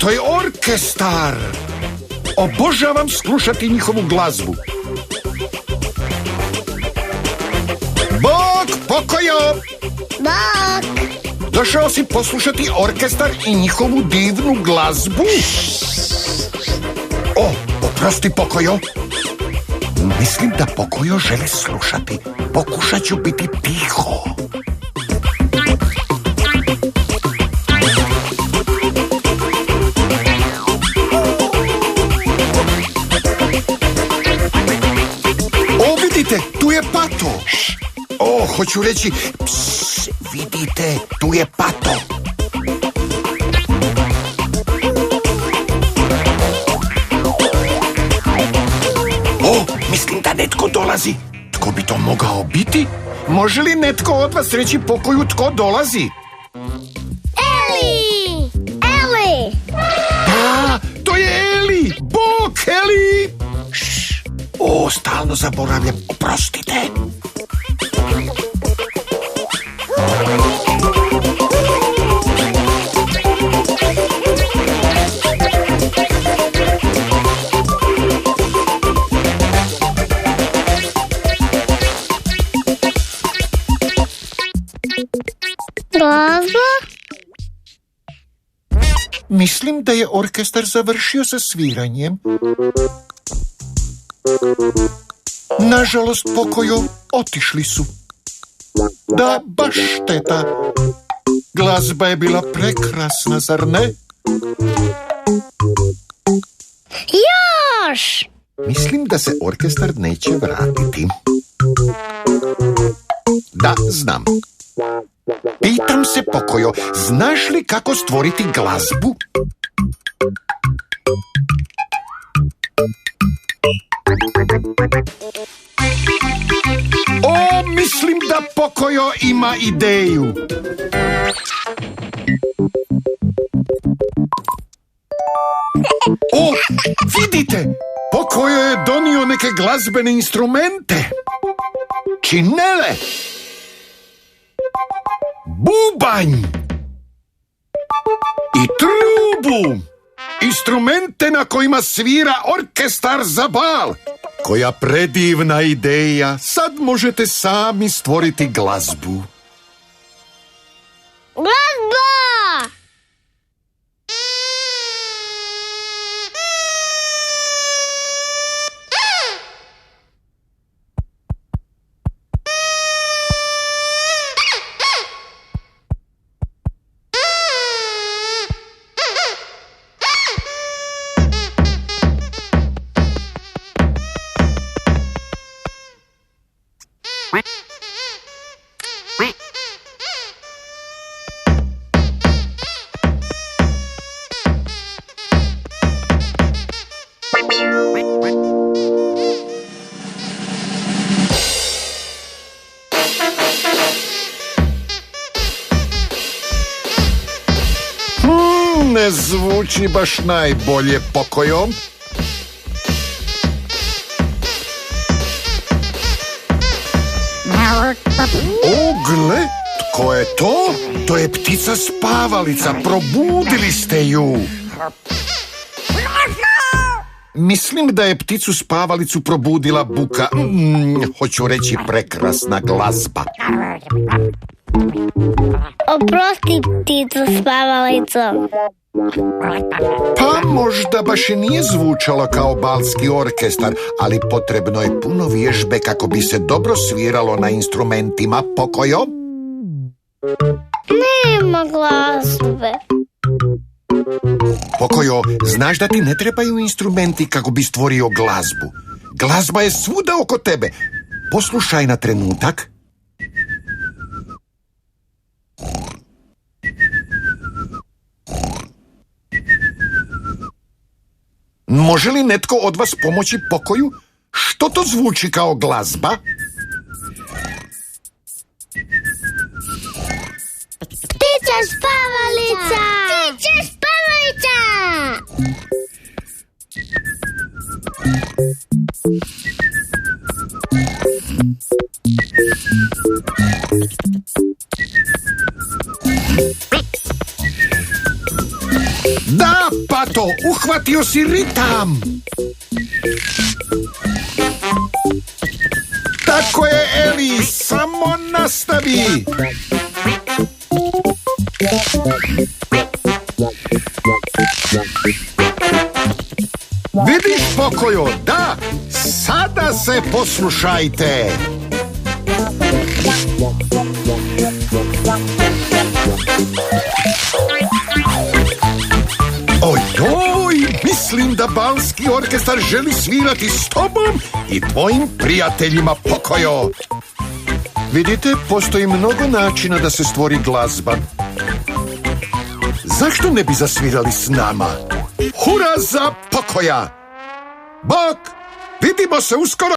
to je orkestar. Obožavam slušati njihovu glazbu. Bok, Pokojo! Bok! Došao si poslušati orkestar i njihovu divnu glazbu? O, oprosti, Pokojo. Mislim da Pokojo želi slušati. Pokušat ću biti tiho. O, vidite, tu je Pato. O, hoću reći, pss, vidite, tu je Pato. O, mislim da netko dolazi. Tko bi to mogao biti? Može li netko od vas reći Pokoju tko dolazi? Eli! Eli! Pa, to je Eli! Bok, Eli! Šš, o, stalno zaboravljam, oprostite. Glazba? Mislim da je orkestar završio sa sviranjem. Nažalost, Pokojo, otišli su. Da, baš šteta. Glazba je bila prekrasna, zar ne? Još! Mislim da se orkestar neće vratiti. Da, znam. Pitam se, Pokojo, znaš li kako stvoriti glazbu? O, mislim da Pokojo ima ideju. O, vidite, Pokojo je donio neke glazbene instrumente. Činele. Bubanj i trubu, instrumente na kojima svira orkestar za bal. Koja predivna ideja, sad možete sami stvoriti glazbu. Glazba! Ne zvuči baš najbolje, Pokojo. O, gle, tko je to? To je ptica spavalica, probudili ste ju. Mislim da je pticu spavalicu probudila buka. Hoću reći prekrasna glazba. Oprosti, ptico spavalico. Pa možda baš i nije zvučalo kao balski orkestar, ali potrebno je puno vježbe kako bi se dobro sviralo na instrumentima, Pokojo. Nema glazbe. Pokojo, znaš da ti ne trebaju instrumenti kako bi stvorio glazbu. Glazba je svuda oko tebe. Poslušaj na trenutak. Može li netko od vas pomoći Pokoju? Što to zvuči kao glazba? Ptica spavalica! Ptica spavalica! Da, Pato, uhvatio si ritam. Tako je, Eli, samo nastavi. Vidiš, Pokojo, da, sada se poslušajte. Ojoj, mislim da balski orkestar želi svirati s tobom i tvojim prijateljima, Pokojo. Vidite, postoji mnogo načina da se stvori glazba. Zašto ne bi zasvirali s nama? Hura za Pokoja! Bok, vidimo se uskoro!